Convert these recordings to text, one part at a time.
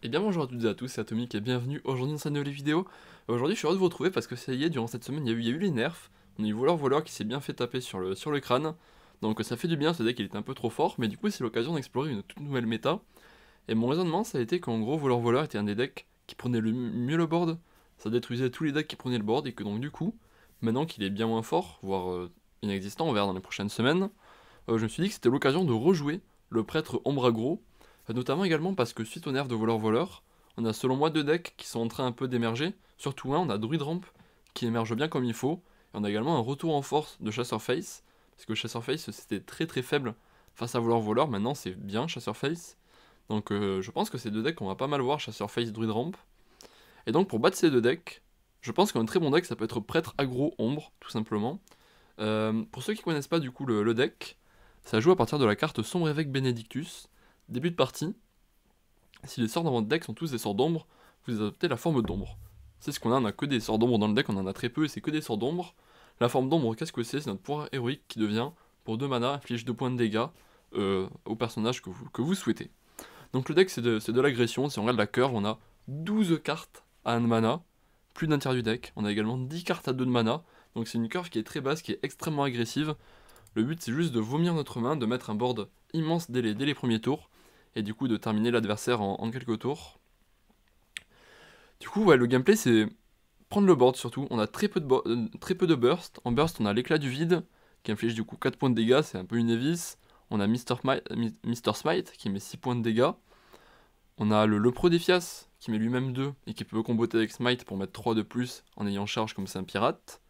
Et bien bonjour à toutes et à tous, c'est Atomic et bienvenue aujourd'hui dans cette nouvelle vidéo. Aujourd'hui je suis heureux de vous retrouver parce que ça y est, durant cette semaine il y a eu les nerfs. On a eu voleur qui s'est bien fait taper sur le crâne. Donc ça fait du bien, ce deck il était un peu trop fort, mais du coup c'est l'occasion d'explorer une toute nouvelle méta. Et mon raisonnement ça a été qu'en gros voleur était un des decks qui prenait le mieux le board. Ça détruisait tous les decks qui prenaient le board et que donc du coup, maintenant qu'il est bien moins fort, voire inexistant, on verra dans les prochaines semaines, je me suis dit que c'était l'occasion de rejouer le prêtre ombre aggro. Notamment également parce que suite au nerf de voleur, on a selon moi deux decks qui sont en train un peu d'émerger. Surtout un, on a Druid Ramp qui émerge bien comme il faut. Et on a également un retour en force de Chasseur Face. Parce que Chasseur Face c'était très faible face à voleur, maintenant c'est bien Chasseur Face. Donc je pense que ces deux decks on va pas mal voir, Chasseur Face, Druid Ramp. Et donc pour battre ces deux decks, je pense qu'un très bon deck ça peut être prêtre aggro ombre, tout simplement. Pour ceux qui connaissent pas du coup le deck, ça joue à partir de la carte Sombre Évêque Benedictus. Début de partie, si les sorts dans votre deck sont tous des sorts d'ombre, vous adoptez la forme d'ombre. C'est ce qu'on a, on a que des sorts d'ombre dans le deck, on en a très peu et c'est que des sorts d'ombre. La forme d'ombre, qu'est-ce que c'est notre pouvoir héroïque qui devient, pour 2 mana, inflige 2 points de dégâts au personnage que vous souhaitez. Donc le deck c'est de l'agression, si on regarde la curve, on a 12 cartes à 1 mana, plus d'un tiers du deck, on a également 10 cartes à 2 de mana, donc c'est une curve qui est très basse, qui est extrêmement agressive. Le but c'est juste de vomir notre main, de mettre un board immense dès les premiers tours, et du coup de terminer l'adversaire en quelques tours. Du coup, ouais, le gameplay c'est prendre le board surtout. On a très peu de burst. En burst, on a l'éclat du vide qui inflige du coup 4 points de dégâts, c'est un peu une Evis. On a Mr. Smite qui met 6 points de dégâts. On a le Lepro d'Ephias qui met lui-même 2 et qui peut comboter avec Smite pour mettre 3 de plus en ayant charge comme c'est un pirate.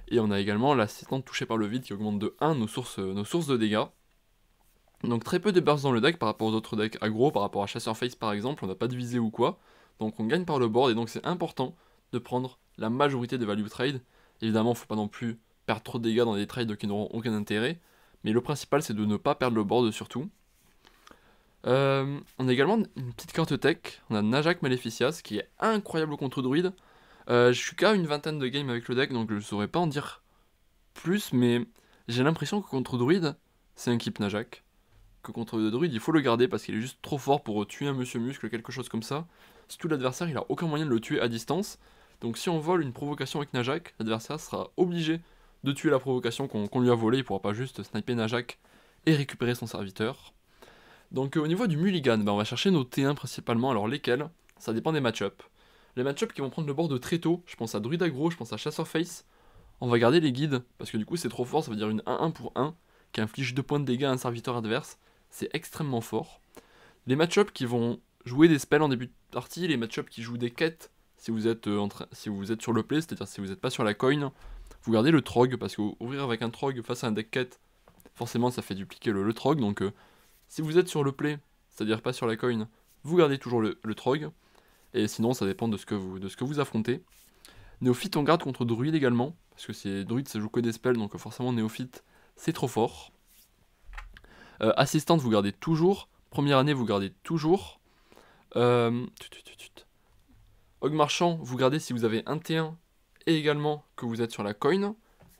Et on a également l'assistante touchée par le vide qui augmente de 1 nos sources de dégâts. Donc très peu de burst dans le deck par rapport aux autres decks aggro, par rapport à Chasseur Face par exemple, on n'a pas de visée ou quoi. Donc on gagne par le board et donc c'est important de prendre la majorité des value trades. Évidemment, faut pas non plus perdre trop de dégâts dans des trades qui n'auront aucun intérêt. Mais le principal c'est de ne pas perdre le board surtout. On a également une petite carte tech, on a Najak Maleficias qui est incroyable contre Druid. Je suis qu'à une vingtaine de games avec le deck donc je saurais pas en dire plus, mais j'ai l'impression que contre Druid, c'est un keep Najak. Que contre le druide il faut le garder parce qu'il est juste trop fort pour tuer un monsieur muscle, quelque chose comme ça. Surtout l'adversaire il a aucun moyen de le tuer à distance. Donc si on vole une provocation avec Najak, l'adversaire sera obligé de tuer la provocation qu'on lui a volée, il pourra pas juste sniper Najak et récupérer son serviteur. Donc au niveau du mulligan, on va chercher nos T1 principalement, alors lesquels? Ça dépend des match-up. Les match-up qui vont prendre le board très tôt, je pense à Druid Aggro, je pense à Chasseur Face. On va garder les guides, parce que du coup c'est trop fort, ça veut dire une 1-1 pour 1, qui inflige 2 points de dégâts à un serviteur adverse. C'est extrêmement fort. Les match-up qui vont jouer des spells en début de partie, les match-up qui jouent des quêtes, si vous êtes sur le play, c'est-à-dire si vous n'êtes pas sur la coin, vous gardez le Trog, parce qu'ouvrir avec un Trog face à un deck quête, forcément ça fait dupliquer le Trog, donc si vous êtes sur le play, c'est-à-dire pas sur la coin, vous gardez toujours le Trog, et sinon ça dépend de ce que vous affrontez. Néophyte on garde contre Druid également, parce que Druid ça joue que des spells, donc forcément Néophyte c'est trop fort. Assistante, vous gardez toujours. Première année, vous gardez toujours. Hog marchand, vous gardez si vous avez un T1 et également que vous êtes sur la coin.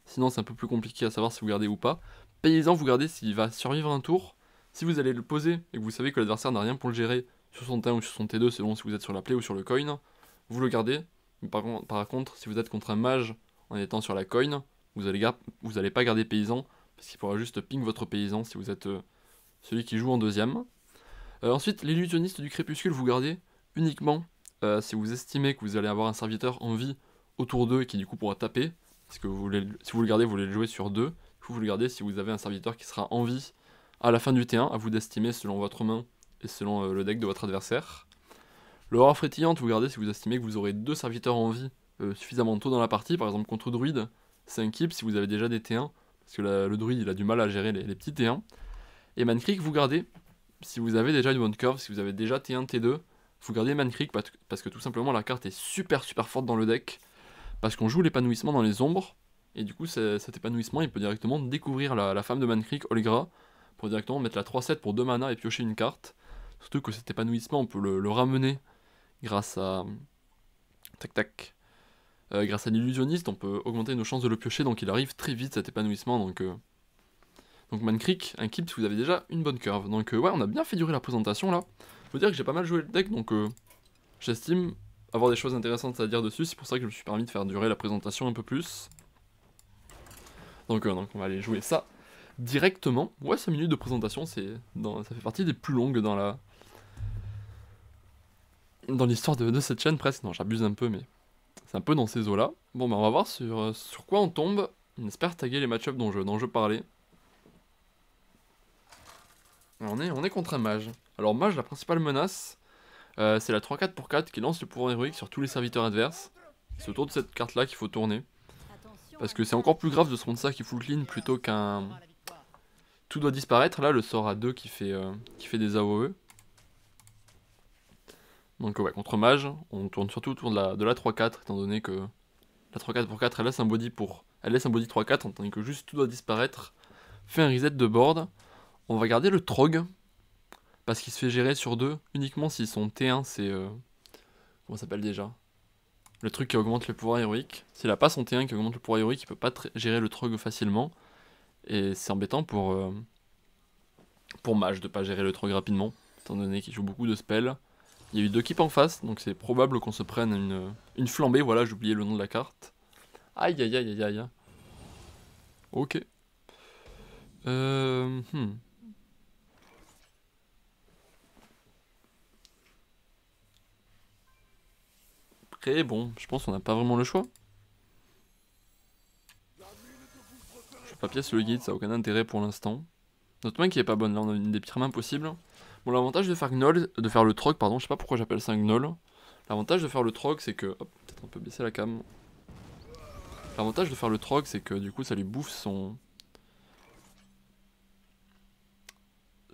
Sinon, c'est un peu plus compliqué à savoir si vous gardez ou pas. Paysan, vous gardez s'il va survivre un tour. Si vous allez le poser et que vous savez que l'adversaire n'a rien pour le gérer sur son T1 ou sur son T2, selon si vous êtes sur la play ou sur le coin, vous le gardez. Mais par contre, si vous êtes contre un mage en étant sur la coin, vous allez pas garder paysan parce qu'il pourra juste ping votre paysan si vous êtes celui qui joue en deuxième. Ensuite, l'illusionniste du crépuscule, vous gardez uniquement si vous estimez que vous allez avoir un serviteur en vie autour d'eux et qui du coup pourra taper. Parce que si vous le gardez, vous voulez le jouer sur 2. Vous le gardez si vous avez un serviteur qui sera en vie à la fin du T1, à vous d'estimer selon votre main et selon le deck de votre adversaire. L'aura frétillante, vous gardez si vous estimez que vous aurez 2 serviteurs en vie suffisamment tôt dans la partie. Par exemple, contre druide, c'est un keep si vous avez déjà des T1. Parce que le druide il a du mal à gérer les petits T1. Et Mancreek, vous gardez si vous avez déjà une bonne curve, si vous avez déjà T1, T2, vous gardez Mancreek parce que tout simplement la carte est super forte dans le deck. Parce qu'on joue l'épanouissement dans les ombres, et du coup cet épanouissement il peut directement découvrir la femme de Mancreek, Olgra, pour directement mettre la 3-7 pour 2 mana et piocher une carte. Surtout que cet épanouissement on peut le ramener grâce à. Grâce à l'illusionniste, on peut augmenter nos chances de le piocher, donc il arrive très vite cet épanouissement, donc Mancreek, un keep si vous avez déjà une bonne curve. Donc ouais, on a bien fait durer la présentation là. Faut dire que j'ai pas mal joué le deck, donc j'estime avoir des choses intéressantes à dire dessus. C'est pour ça que je me suis permis de faire durer la présentation un peu plus. Donc on va aller jouer ça directement. Ouais, 5 minutes de présentation, ça fait partie des plus longues dans l'histoire de cette chaîne presque. Non, j'abuse un peu, mais c'est un peu dans ces eaux-là. Bon, bah on va voir sur quoi on tombe. On espère taguer les match-ups dont je parlais. On est contre un mage. Alors mage, la principale menace, c'est la 3-4 pour 4 qui lance le pouvoir héroïque sur tous les serviteurs adverses. C'est autour de cette carte-là qu'il faut tourner. Parce que c'est encore plus grave de se rendre ça qui full clean plutôt qu'un... Tout doit disparaître. Là, le sort à 2 qui fait des AOE. Donc ouais, contre mage, on tourne surtout autour de la 3-4, étant donné que la 3-4 pour 4, elle laisse un body 3-4, tandis que juste tout doit disparaître. Fait un reset de board. On va garder le Trog, parce qu'il se fait gérer sur 2, uniquement si son T1 c'est... comment ça s'appelle déjà? Le truc qui augmente le pouvoir héroïque. S'il a pas son T1 qui augmente le pouvoir héroïque, il peut pas gérer le Trog facilement. Et c'est embêtant pour mage de pas gérer le Trog rapidement, étant donné qu'il joue beaucoup de spells. Il y a eu 2 keeps en face, donc c'est probable qu'on se prenne une flambée. Voilà, j'ai oublié le nom de la carte. Aïe aïe aïe aïe aïe. Ok. Après, bon, je pense qu'on n'a pas vraiment le choix. Je pas pièce le guide, ça n'a aucun intérêt pour l'instant. Notre main qui est pas bonne, là on a une des pires mains possibles. Bon, l'avantage de faire le Trog, pardon, je sais pas pourquoi j'appelle ça un Gnoll. L'avantage de faire le Trog, c'est que... Hop, peut-être on peut baisser la cam. L'avantage de faire le Trog, c'est que du coup ça lui bouffe son...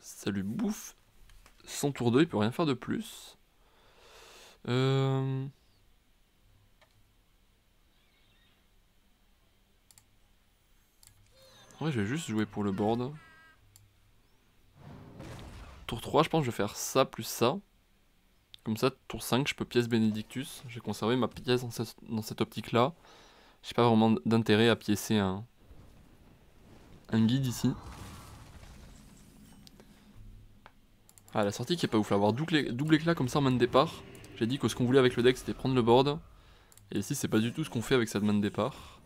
Ça lui bouffe son tour 2, il peut rien faire de plus. Ouais, je vais juste jouer pour le board. Tour 3, je pense que je vais faire ça plus ça. Comme ça, tour 5, je peux pièce Benedictus. J'ai conservé ma pièce dans cette optique-là. J'ai pas vraiment d'intérêt à piécer un guide ici. Ah, la sortie qui est pas ouf, là. Avoir double éclat comme ça en main de départ. J'ai dit que ce qu'on voulait avec le deck, c'était prendre le board. Et ici, c'est pas du tout ce qu'on fait avec cette main de départ.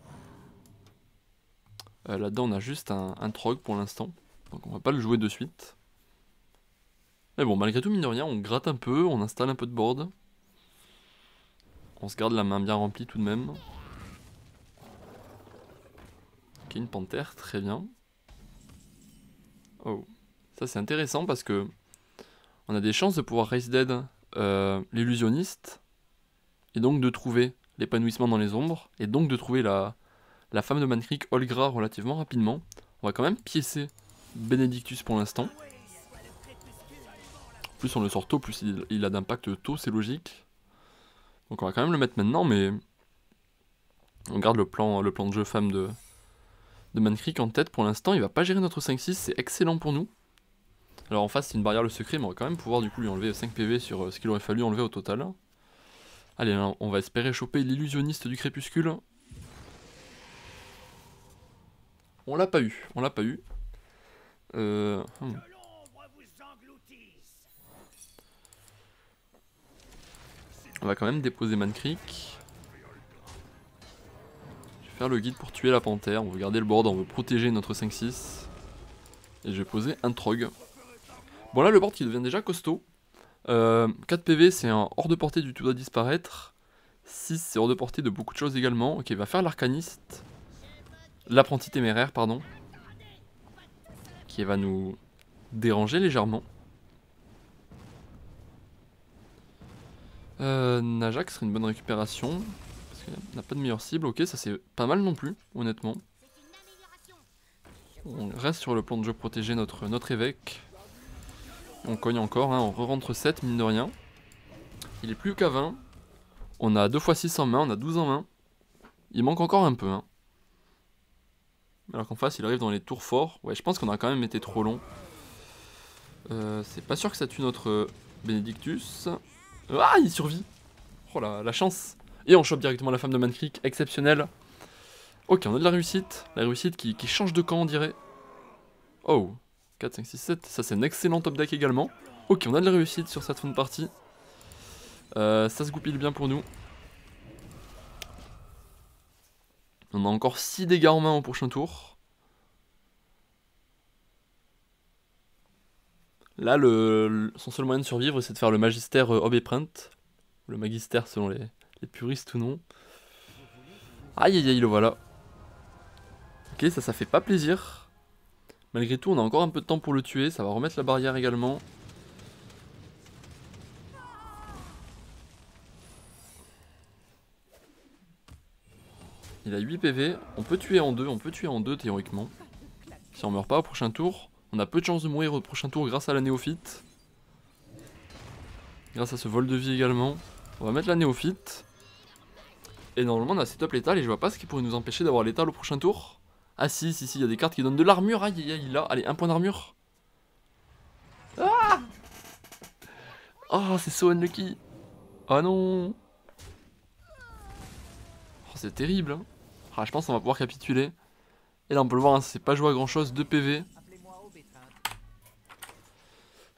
Là-dedans, on a juste un Trog pour l'instant. Donc on va pas le jouer de suite. Mais bon, malgré tout, mine de rien, on gratte un peu, on installe un peu de board. On se garde la main bien remplie tout de même. Ok, une panthère, très bien. Oh, ça c'est intéressant parce que on a des chances de pouvoir raise dead l'illusionniste, et donc de trouver l'épanouissement dans les ombres, et donc de trouver la femme de Mankrik Olgra relativement rapidement. On va quand même piécer Benedictus pour l'instant. Plus on le sort tôt, plus il a d'impact tôt, c'est logique. Donc on va quand même le mettre maintenant, mais on garde le plan de jeu femme de Mankrik en tête pour l'instant. Il va pas gérer notre 5-6, c'est excellent pour nous. Alors en face c'est une barrière le secret, mais on va quand même pouvoir du coup lui enlever 5 PV sur ce qu'il aurait fallu enlever au total. Allez, là, on va espérer choper l'illusionniste du crépuscule. On l'a pas eu, On va quand même déposer Mankrik. Je vais faire le guide pour tuer la panthère, on veut garder le board, on veut protéger notre 5-6. Et je vais poser un Trog. Bon là le board qui devient déjà costaud. 4 PV c'est hors de portée du tout doit disparaître. 6 c'est hors de portée de beaucoup de choses également. Ok, il va faire l'arcaniste. L'apprenti téméraire, pardon. Qui va nous déranger légèrement. Najak serait une bonne récupération. Parce qu'il n'a pas de meilleure cible. Ok, ça c'est pas mal non plus, honnêtement. On reste sur le plan de jeu protéger notre évêque. On cogne encore, hein, on re-rentre 7, mine de rien. Il est plus qu'à 20. On a 2 x 6 en main, on a 12 en main. Il manque encore un peu. Hein. Alors qu'en face, il arrive dans les tours forts. Ouais, je pense qu'on a quand même été trop long. C'est pas sûr que ça tue notre Benedictus. Ah, il survit. Oh la chance. Et on chope directement la femme de Mankrik, exceptionnel. Ok, on a de la réussite. La réussite qui change de camp, on dirait. Oh, 4, 5, 6, 7. Ça, c'est un excellent top deck également. Ok, on a de la réussite sur cette fin de partie. Ça se goupille bien pour nous. On a encore 6 dégâts en main au prochain tour. Là, son seul moyen de survivre, c'est de faire le magistère Obéprint. Le magister selon les puristes ou non. Aïe aïe aïe, le voilà. Ok, ça fait pas plaisir. Malgré tout, on a encore un peu de temps pour le tuer. Ça va remettre la barrière également. Il a 8 PV. On peut tuer en 2 théoriquement. Si on meurt pas au prochain tour. On a peu de chances de mourir au prochain tour grâce à la néophyte. Grâce à ce vol de vie également. On va mettre la néophyte. Et normalement on a setup létal et je vois pas ce qui pourrait nous empêcher d'avoir létal au prochain tour. Ah si, il y a des cartes qui donnent de l'armure. Aïe aïe aïe, là, allez, 1 point d'armure. Ah oh, c'est so unlucky. Oh non. Oh, c'est terrible. Hein. Ah, je pense qu'on va pouvoir capituler. Et là on peut le voir, hein, c'est pas joué à grand chose, 2 PV.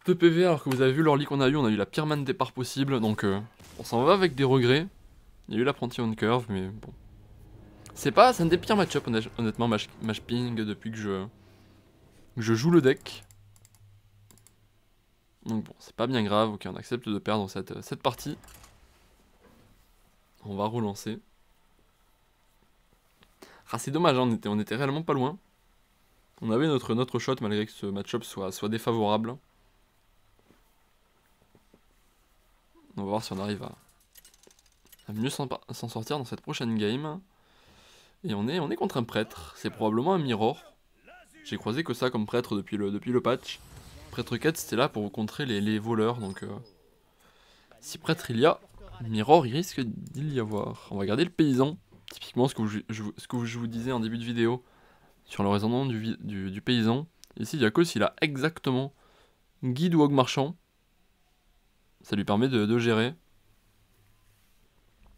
2 PV alors que vous avez vu l'early qu'on a eu, on a eu la pire main de départ possible. Donc on s'en va avec des regrets. Il y a eu l'apprenti on curve, mais bon. C'est un des pires match-up honnêtement, match ping depuis que je joue le deck. Donc bon, c'est pas bien grave, ok, on accepte de perdre cette partie. On va relancer. Ah c'est dommage, hein, on était réellement pas loin. On avait notre shot malgré que ce match-up soit défavorable. On va voir si on arrive à mieux s'en sortir dans cette prochaine game. Et on est contre un prêtre, c'est probablement un mirror. J'ai croisé que ça comme prêtre depuis le patch. Prêtre 4 c'était là pour contrer les voleurs, donc si prêtre il y a, mirror il risque d'y y avoir. On va garder le paysan, typiquement ce que je vous disais en début de vidéo sur le raisonnement du paysan. Ici Yakos il a exactement guide ou hog marchand, ça lui permet de gérer.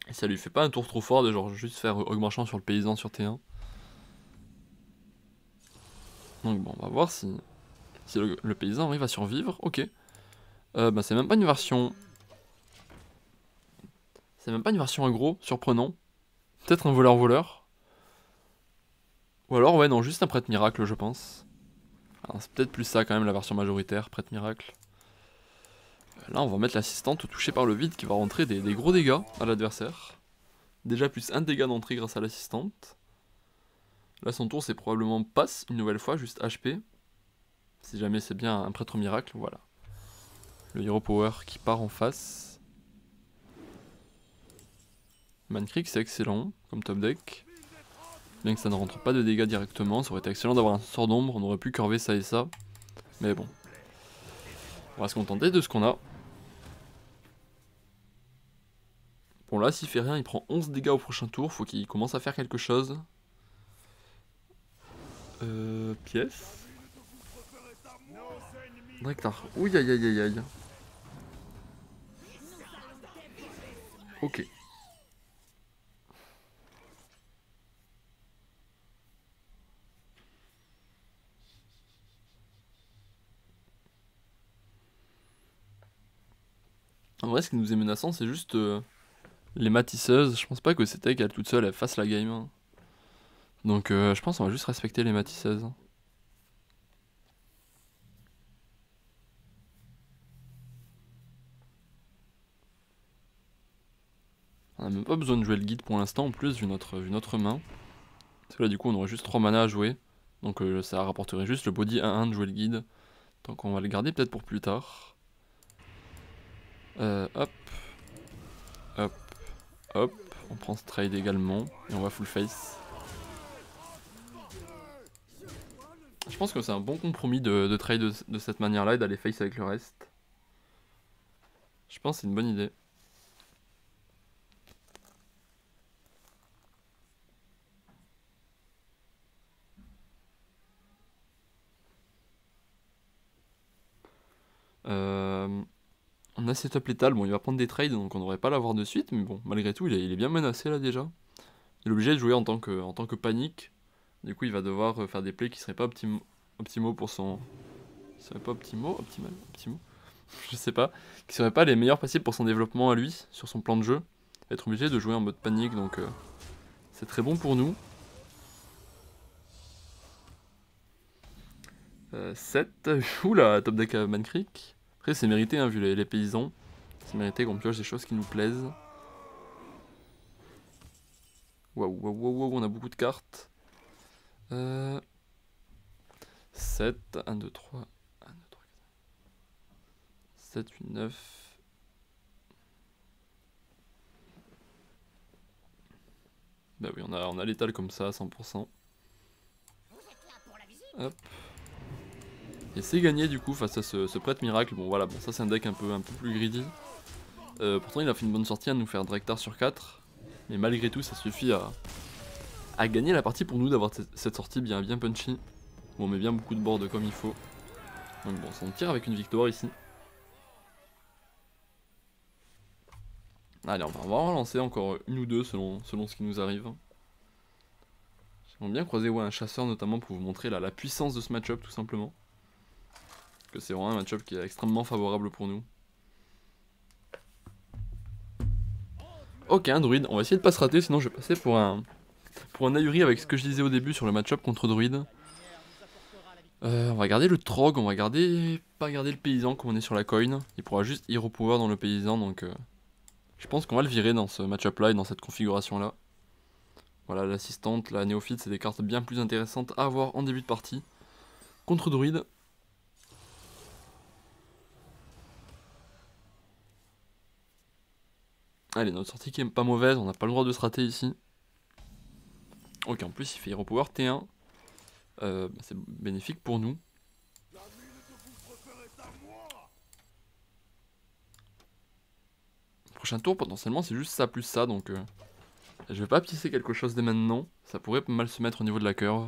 Et ça lui fait pas un tour trop fort de genre juste faire hog marchand sur le paysan sur T1. Donc bon, on va voir si le paysan arrive à survivre. Ok. Bah c'est même pas une version... C'est même pas une version aggro, surprenant. Peut-être un voleur-voleur. Ou alors, ouais, non, juste un prêtre miracle, je pense. C'est peut-être plus ça quand même, la version majoritaire, prêtre miracle. Là, on va mettre l'assistante touchée par le vide qui va rentrer des gros dégâts à l'adversaire. Déjà plus 1 dégât d'entrée grâce à l'assistante. Là, son tour, c'est probablement passe une nouvelle fois, juste HP. Si jamais c'est bien un prêtre miracle, voilà. Le hero power qui part en face. Mankrik, c'est excellent comme top deck. Bien que ça ne rentre pas de dégâts directement, ça aurait été excellent d'avoir un sort d'ombre, on aurait pu curver ça et ça. Mais bon. On va se contenter de ce qu'on a. Bon là, s'il fait rien, il prend 11 dégâts au prochain tour, faut qu'il commence à faire quelque chose. Pièce. Drektar. Ouh aïe aïe aïe aïe. Ok. En vrai, ce qui nous est menaçant, c'est juste les matisseuses. Je pense pas que c'était qu'elle toute seule, elle fasse la game. Hein. Donc je pense qu'on va juste respecter les matisseuses. On a même pas besoin de jouer le guide pour l'instant, en plus, vu notre main. Parce que là, du coup, on aurait juste 3 mana à jouer. Donc ça rapporterait juste le body 1-1 de jouer le guide. Donc on va le garder peut-être pour plus tard. Hop. Hop. Hop. On prend ce trade également. Et on va full face. Je pense que c'est un bon compromis de trade de cette manière-là et d'aller face avec le reste. Je pense que c'est une bonne idée. On a setup létal, bon il va prendre des trades donc on devrait pas l'avoir de suite, mais bon malgré tout il est bien menacé là déjà. Il est obligé de jouer en tant que panique, du coup il va devoir faire des plays qui seraient pas optimaux pour son... Qui seraient pas optimaux, optimaux je sais pas, qui seraient pas les meilleurs possibles pour son développement à lui, sur son plan de jeu. Être obligé de jouer en mode panique, donc c'est très bon pour nous. 7, oula, top deck à Man Creek. Après c'est mérité hein, vu les paysans. C'est mérité qu'on pioche des choses qui nous plaisent. Waouh, waouh, waouh, waouh, on a beaucoup de cartes. 7, 1, 2, 3, 1, 2, 3, 7, 8, 9. Bah oui, on a l'étal comme ça à 100%. Hop. Et c'est gagné du coup face à ce prêtre miracle. Bon voilà, bon ça c'est un deck un peu plus greedy. Pourtant il a fait une bonne sortie à nous faire Drektar sur 4. Mais malgré tout ça suffit à gagner la partie pour nous d'avoir cette sortie bien punchy. Où on met bien beaucoup de board comme il faut. Donc bon, on tire avec une victoire ici. Allez, on va relancer encore une ou deux selon ce qui nous arrive. J'aimerais bien croiser un chasseur notamment pour vous montrer la puissance de ce match-up tout simplement. Parce que c'est vraiment un match-up qui est extrêmement favorable pour nous. Ok, un druide, on va essayer de pas se rater, sinon je vais passer pour un ahuri avec ce que je disais au début sur le match-up contre druide. On va garder le trog, on va pas garder le paysan comme on est sur la coin. Il pourra juste hero power dans le paysan, donc je pense qu'on va le virer dans ce match-up là et dans cette configuration là. Voilà, l'assistante, la néophyte, c'est des cartes bien plus intéressantes à avoir en début de partie. Contre druide. Allez, notre sortie qui est pas mauvaise, on n'a pas le droit de se rater ici. Ok, en plus il fait hero power T1. C'est bénéfique pour nous. Prochain tour, potentiellement, c'est juste ça plus ça, donc je vais pas pisser quelque chose dès maintenant. Ça pourrait mal se mettre au niveau de la curve.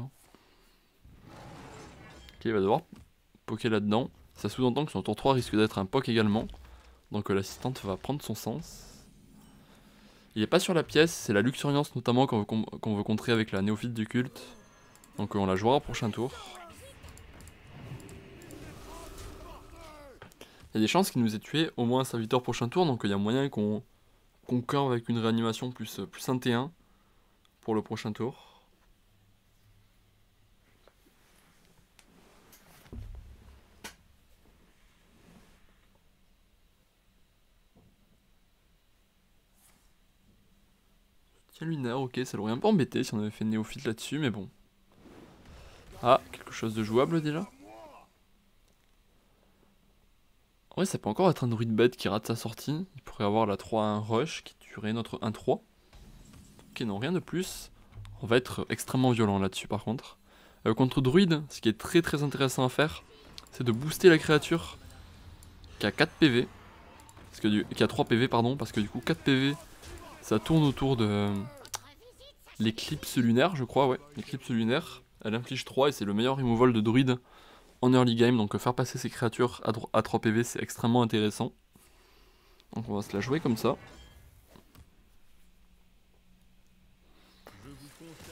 Ok, il va devoir poker là-dedans. Ça sous-entend que son tour 3 risque d'être un poke également. Donc l'assistante va prendre son sens. Il est pas sur la pièce, c'est la luxuriance notamment qu'on veut contrer avec la néophyte du culte. Donc on la jouera au prochain tour. Il y a des chances qu'il nous ait tué au moins un serviteur prochain tour, donc il y a moyen qu'on curve avec une réanimation plus un T1 pour le prochain tour. Tiens lunaire, ok, ça l'aurait un peu embêté si on avait fait néophyte là-dessus, mais bon. Ah, quelque chose de jouable déjà. En vrai, ça peut encore être un druide bête qui rate sa sortie. Il pourrait avoir la 3-1 rush qui tuerait notre 1-3. Ok, non, rien de plus. On va être extrêmement violent là-dessus par contre. Contre druide, ce qui est très intéressant à faire, c'est de booster la créature qui a 4 PV. Qui a 3 PV, pardon, parce que du coup 4 PV, ça tourne autour de l'éclipse lunaire, je crois, ouais. L'éclipse lunaire, elle inflige 3 et c'est le meilleur removal de druide en early game, donc faire passer ces créatures à 3 PV c'est extrêmement intéressant. Donc on va se la jouer comme ça.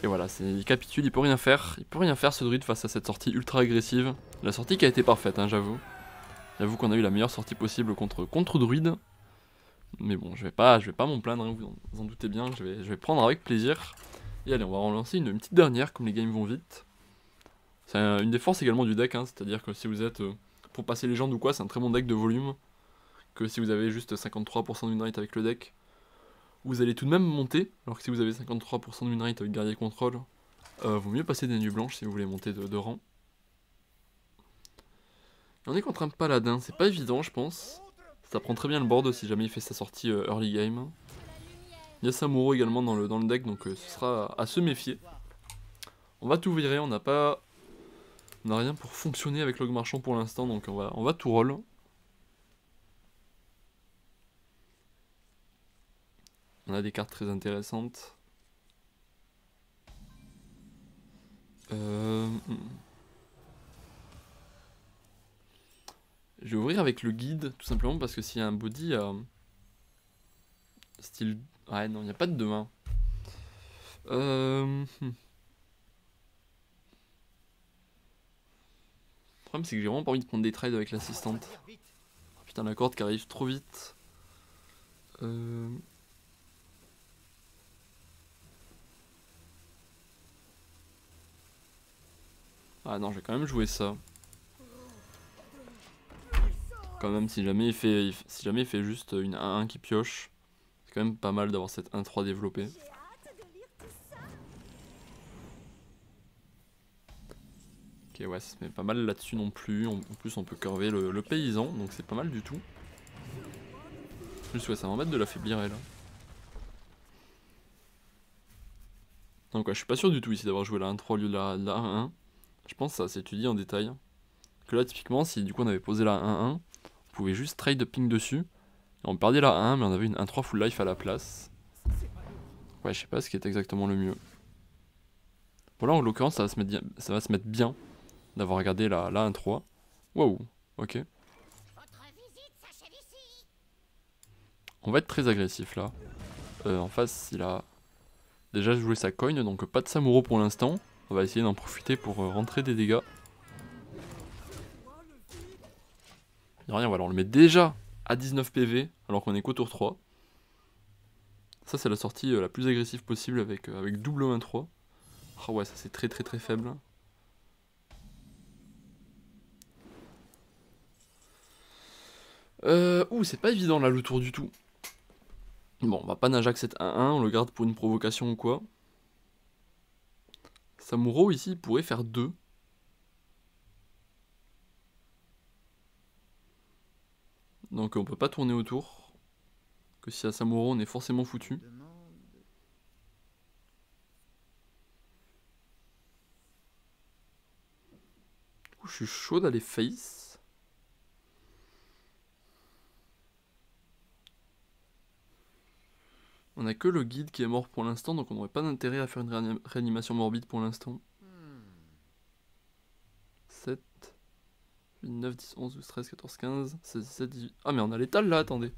Et voilà, il capitule, il peut rien faire. Il peut rien faire ce druide face à cette sortie ultra agressive. La sortie qui a été parfaite, hein, j'avoue. J'avoue qu'on a eu la meilleure sortie possible contre druide. Mais bon, je vais pas m'en plaindre, hein, vous en doutez bien, je vais prendre avec plaisir. Et allez, on va en lancer une petite dernière, comme les games vont vite. C'est une des forces également du deck, hein, c'est-à-dire que si vous êtes pour passer légende ou quoi, c'est un très bon deck de volume. Que si vous avez juste 53% de win rate avec le deck, vous allez tout de même monter. Alors que si vous avez 53% de win rate avec guerrier contrôle, vaut mieux passer des nuits blanches si vous voulez monter de rang. Et on est contre un paladin, c'est pas évident je pense. Ça prend très bien le board si jamais il fait sa sortie early game. Il y a Samuro également dans le deck, donc ce sera à se méfier. On va tout virer, on n'a rien pour fonctionner avec Log Marchand pour l'instant, donc on va tout roll. On a des cartes très intéressantes. Je vais ouvrir avec le guide, tout simplement parce que s'il y a un body style... Ouais, non, il n'y a pas de demain. Le problème, c'est que j'ai vraiment pas envie de prendre des trades avec l'assistante. Putain, la corde qui arrive trop vite. Ah non, j'ai quand même joué ça. Quand même, si jamais il fait juste une 1-1 qui pioche, c'est quand même pas mal d'avoir cette 1-3 développée. Ok, ouais, ça se met pas mal là-dessus non plus. En plus, on peut curver le paysan, donc c'est pas mal du tout. En plus, ouais, ça va en mettre de l'affaiblir elle. Donc, ouais, je suis pas sûr du tout ici d'avoir joué la 1-3 au lieu de la 1-1. Je pense que ça s'étudie en détail. Que là, typiquement, si du coup on avait posé la 1-1, on pouvait juste trade ping dessus. Et on perdait la 1, mais on avait une 1-3 full life à la place. Ouais, je sais pas ce qui est exactement le mieux. Bon, là, en l'occurrence, ça va se mettre bien d'avoir regardé la 1-3. Wow, ok. On va être très agressif là. En face, il a déjà joué sa coin, donc pas de Samuro pour l'instant. On va essayer d'en profiter pour rentrer des dégâts. Y'a rien, voilà, on le met déjà à 19 PV alors qu'on est qu'au tour 3. Ça, c'est la sortie la plus agressive possible avec double 1-3. Ah ouais, ça c'est très très très faible. Ouh, c'est pas évident là le tour du tout. Bon, on va pas Najax 7 1-1, on le garde pour une provocation ou quoi. Samuro ici il pourrait faire 2. Donc on peut pas tourner autour. Que si à Samuro on est forcément foutu. Je suis chaud d'aller face. On a que le guide qui est mort pour l'instant, donc on n'aurait pas d'intérêt à faire une réanimation morbide pour l'instant. 7, 8, 9, 10, 11, 12, 13, 14, 15, 16, 17, 18... Ah mais on a l'étal là, attendez.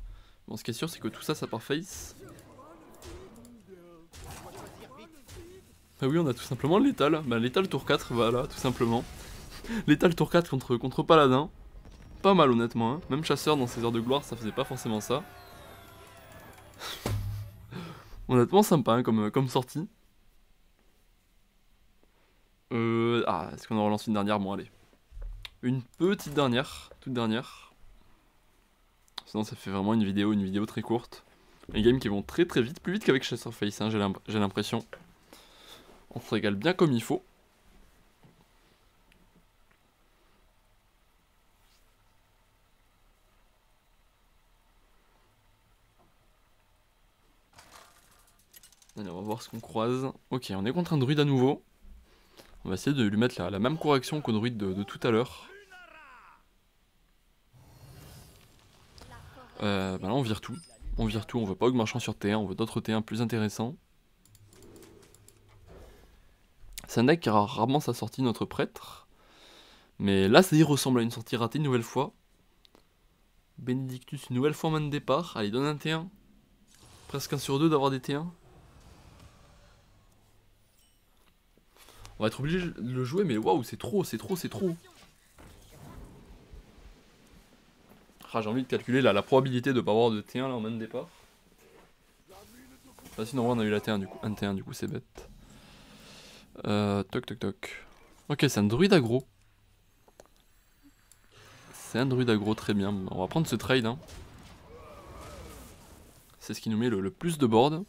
Bon, ce qui est sûr c'est que tout ça, ça part face. Ah oui, on a tout simplement l'étal. Bah l'étal tour 4, voilà, tout simplement. L'étal tour 4 contre Paladin. Pas mal honnêtement, hein. Même chasseur dans ses heures de gloire, ça faisait pas forcément ça. Honnêtement sympa hein, comme sortie. Ah, est-ce qu'on en relance une dernière? Bon allez. Une petite dernière, toute dernière. Sinon ça fait vraiment une vidéo très courte. Les games qui vont très très vite, plus vite qu'avec Chasseur Face, hein, j'ai l'impression. On se régale bien comme il faut. Allez, on va voir ce qu'on croise. Ok, on est contre un druide à nouveau. On va essayer de lui mettre la même correction qu'au druide de tout à l'heure. Bah là on vire tout. On vire tout, on veut pas Aug Marchand sur T1, on veut d'autres T1 plus intéressants. C'est un deck qui a rarement sa sortie, notre prêtre. Mais là ça y ressemble à une sortie ratée une nouvelle fois. Benedictus, une nouvelle fois main de départ. Allez, donne un T1. Presque 1 sur 2 d'avoir des T1. On va être obligé de le jouer, mais waouh, c'est trop, c'est trop, c'est trop. Ah, j'ai envie de calculer là, la probabilité de pas avoir de T1 là en main de départ. Bah sinon on a eu la T1 du coup, un T1 du coup c'est bête. Toc toc toc. Ok, c'est un druide aggro. C'est un druide aggro, très bien. On va prendre ce trade. Hein. C'est ce qui nous met le plus de board.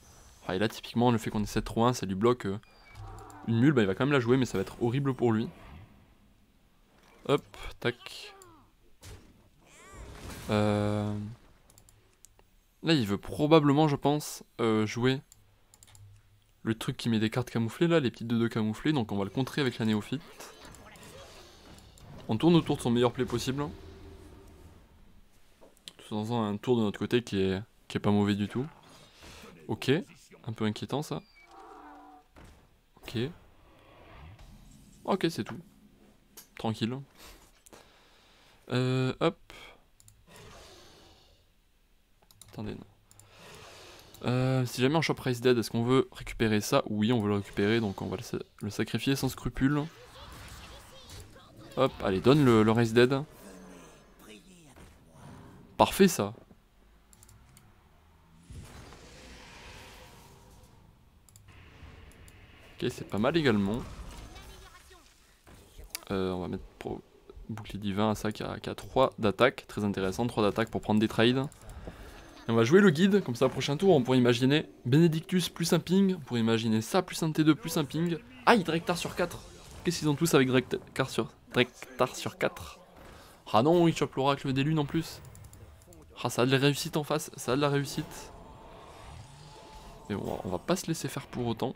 Ah, et là typiquement le fait qu'on ait 7-3-1 ça lui bloque une mule, bah il va quand même la jouer mais ça va être horrible pour lui. Hop, tac. Là il veut probablement je pense jouer le truc qui met des cartes camouflées là, les petites 2-2 camouflées, donc on va le contrer avec la néophyte. On tourne autour de son meilleur play possible. Tout en faisant un tour de notre côté qui est pas mauvais du tout. Ok, un peu inquiétant ça. Ok. Ok, c'est tout. Tranquille. Hop. Attendez, non. Si jamais on chope Race Dead, est-ce qu'on veut récupérer ça? Oui, on veut le récupérer, donc on va le sacrifier sans scrupule. Hop, allez, donne le Race Dead. parfait ça. Ok, c'est pas mal également. On va mettre pour bouclier divin à ça qui a 3 d'attaque. Très intéressant, 3 d'attaque pour prendre des trades. Et on va jouer le guide, comme ça au prochain tour on pourrait imaginer Benedictus plus un ping. On pourrait imaginer ça plus un T2 plus un ping. Aïe, Drektar sur 4. Qu'est-ce qu'ils ont tous avec Drektar sur 4? Ah non, il chope l'oracle des lunes en plus. Ah, ça a de la réussite en face, ça a de la réussite. Mais bon, on va pas se laisser faire pour autant.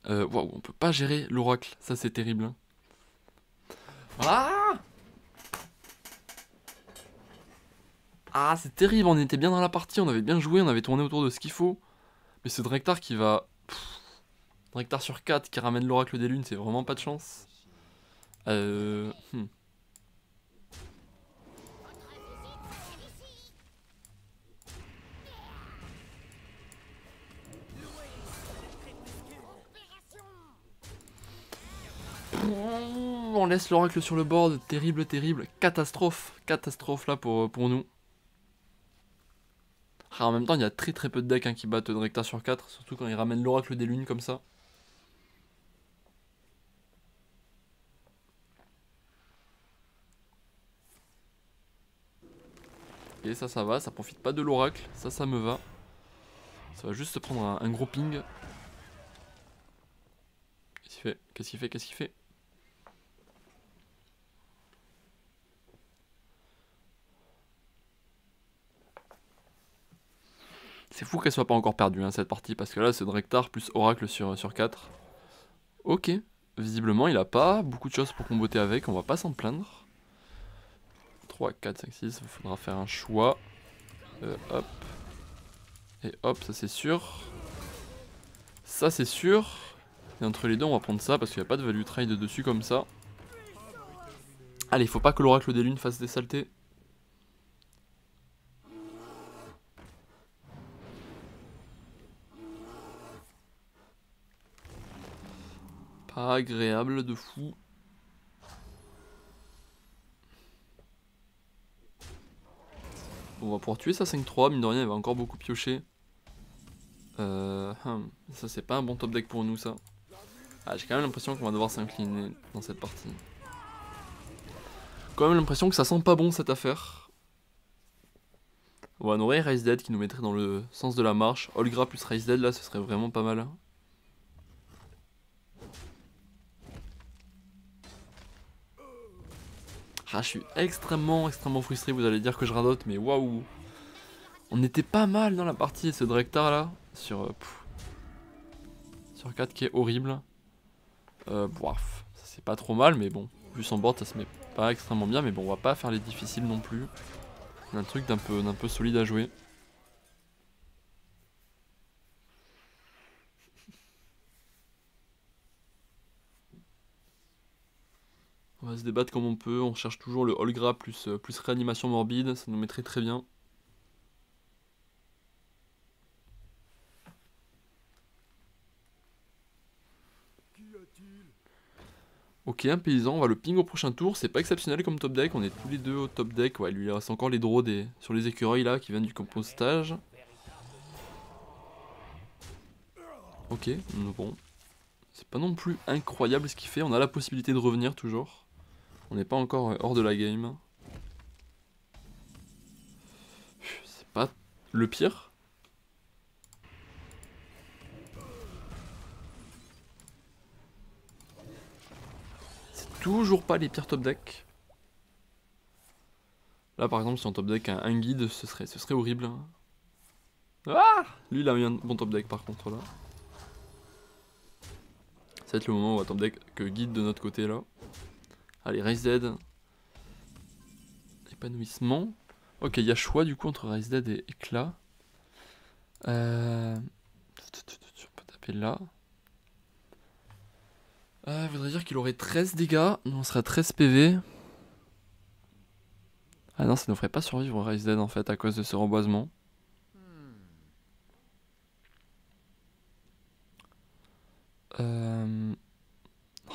Waouh, on peut pas gérer l'oracle, ça c'est terrible. Hein. Ah, ah, c'est terrible, on était bien dans la partie, on avait bien joué, on avait tourné autour de ce qu'il faut. Mais ce Drektar qui va... Drektar sur 4 qui ramène l'oracle des lunes, c'est vraiment pas de chance. On laisse l'oracle sur le board, terrible, terrible, catastrophe, catastrophe là pour nous. Ah, en même temps, il y a très très peu de decks hein, qui battent Drektar sur 4, surtout quand ils ramènent l'oracle des lunes comme ça. Et ça va, ça profite pas de l'oracle, ça me va. Ça va juste prendre un gros ping. Qu'est-ce qu'il fait? Qu'est-ce qu'il fait? Qu'est-ce qu'il fait? C'est fou qu'elle soit pas encore perdue hein, cette partie, parce que là c'est Drektar plus Oracle sur 4. Ok, visiblement il a pas beaucoup de choses pour comboter avec, on va pas s'en plaindre. 3, 4, 5, 6, il faudra faire un choix. Hop. Et hop, ça c'est sûr. Ça c'est sûr. Et entre les deux on va prendre ça, parce qu'il n'y a pas de value trade dessus comme ça. Allez, faut pas que l'Oracle des Lunes fasse des saletés. Pas agréable de fou. On va pouvoir tuer ça 5-3, mine de rien il va encore beaucoup piocher. Ça c'est pas un bon top deck pour nous ça. Ah, j'ai quand même l'impression qu'on va devoir s'incliner dans cette partie. Quand même l'impression que ça sent pas bon cette affaire. On aurait Rise Dead qui nous mettrait dans le sens de la marche. Olgra plus Rise Dead là ce serait vraiment pas mal. Ah, je suis extrêmement frustré, vous allez dire que je radote, mais waouh. On était pas mal dans la partie, ce Drektar là, sur 4 qui est horrible. Bof, ça c'est pas trop mal, mais bon, vu son board ça se met pas extrêmement bien, mais bon, on va pas faire les difficiles non plus. On a un truc d'un peu solide à jouer. On va se débattre comme on peut, on cherche toujours le Olgra plus réanimation morbide, ça nous mettrait très bien. Ok, un paysan, on va le ping au prochain tour, c'est pas exceptionnel comme top deck, on est tous les deux au top deck, ouais, lui il reste encore les draws sur les écureuils là qui viennent du compostage. Ok, bon, c'est pas non plus incroyable ce qu'il fait, on a la possibilité de revenir toujours. On n'est pas encore hors de la game. C'est pas le pire. Toujours pas les pires top decks. Là par exemple si on top deck un guide ce serait horrible. Ah, lui il a mis un bon top deck par contre là. Ça va être le moment où on va top deck que guide de notre côté là. Allez, Rise Dead. Épanouissement. Ok, il y a choix du coup entre Rise Dead et éclat. On peut taper là. Voudrait dire qu'il aurait 13 dégâts. Nous on serait à 13 PV. Ah non, ça ne ferait pas survivre Rise Dead en fait à cause de ce reboisement.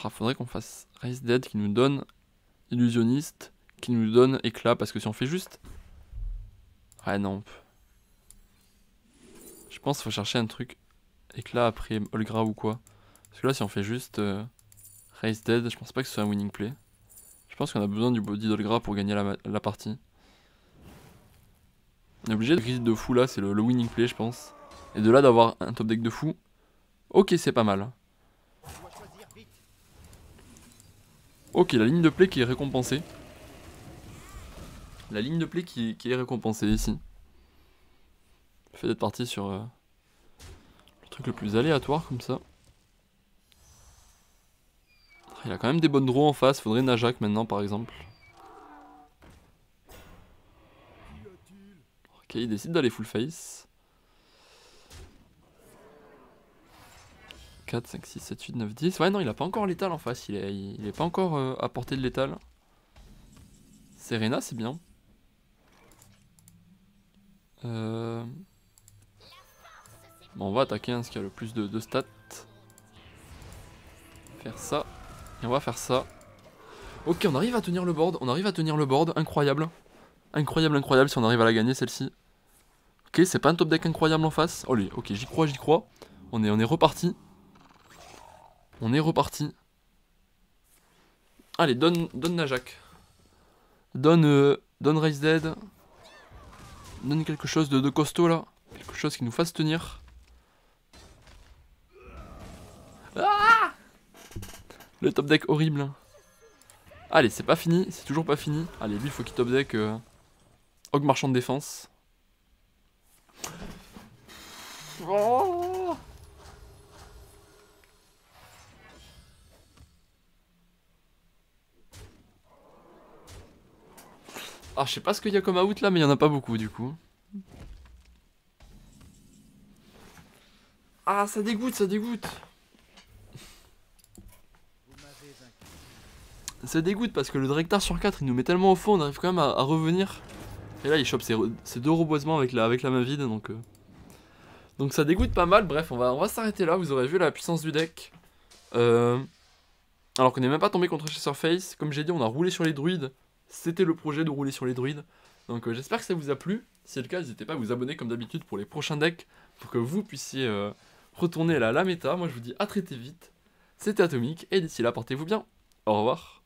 Faudrait qu'on fasse Rise Dead qui nous donne Illusionniste, qui nous donne éclat, parce que si on fait juste... Ah non. Je pense qu'il faut chercher un truc éclat après Olgra ou quoi. Parce que là si on fait juste Raise Dead, je pense pas que ce soit un winning play. Je pense qu'on a besoin du body d'Olgra pour gagner la partie. On est obligé de grid de fou là, c'est le winning play je pense. Et de là d'avoir un top deck de fou. Ok, c'est pas mal. Ok, la ligne de play qui est récompensée. La ligne de play qui est récompensée ici. Le fait d'être parti sur le truc le plus aléatoire comme ça. Il a quand même des bonnes draws en face, faudrait Najak maintenant par exemple. Ok, il décide d'aller full face. 4, 5, 6, 7, 8, 9, 10. Ouais non, il a pas encore létal en face, il est pas encore à portée de létal. Serena c'est bien. Bon, on va attaquer ce qui a le plus de stats. Faire ça. Et on va faire ça. Ok, on arrive à tenir le board. Incroyable. Incroyable si on arrive à la gagner celle-ci. Ok, c'est pas un top deck incroyable en face. Oh, ok, j'y crois. On est reparti. Allez, donne Najak. Donne Raise Dead. Donne quelque chose de costaud là. Quelque chose qui nous fasse tenir. Ah, le top deck horrible. Allez, c'est pas fini, c'est toujours pas fini. Allez, lui, il faut qu'il top deck Hog Marchand de Défense. Oh, ah, je sais pas ce qu'il y a comme out là, mais il y en a pas beaucoup du coup. Ah, ça dégoûte. Ça dégoûte parce que le Drektar sur 4 il nous met tellement au fond, on arrive quand même à revenir. Et là il chope ses deux reboisements avec la main vide, donc ça dégoûte pas mal. Bref, on va s'arrêter là, vous aurez vu la puissance du deck. Alors qu'on n'est même pas tombé contre Surface. Comme j'ai dit, on a roulé sur les druides. C'était le projet de rouler sur les druides. Donc j'espère que ça vous a plu. Si c'est le cas, n'hésitez pas à vous abonner comme d'habitude pour les prochains decks, pour que vous puissiez retourner à la méta. Moi je vous dis à très vite. C'était Atomic, et d'ici là, portez-vous bien. Au revoir.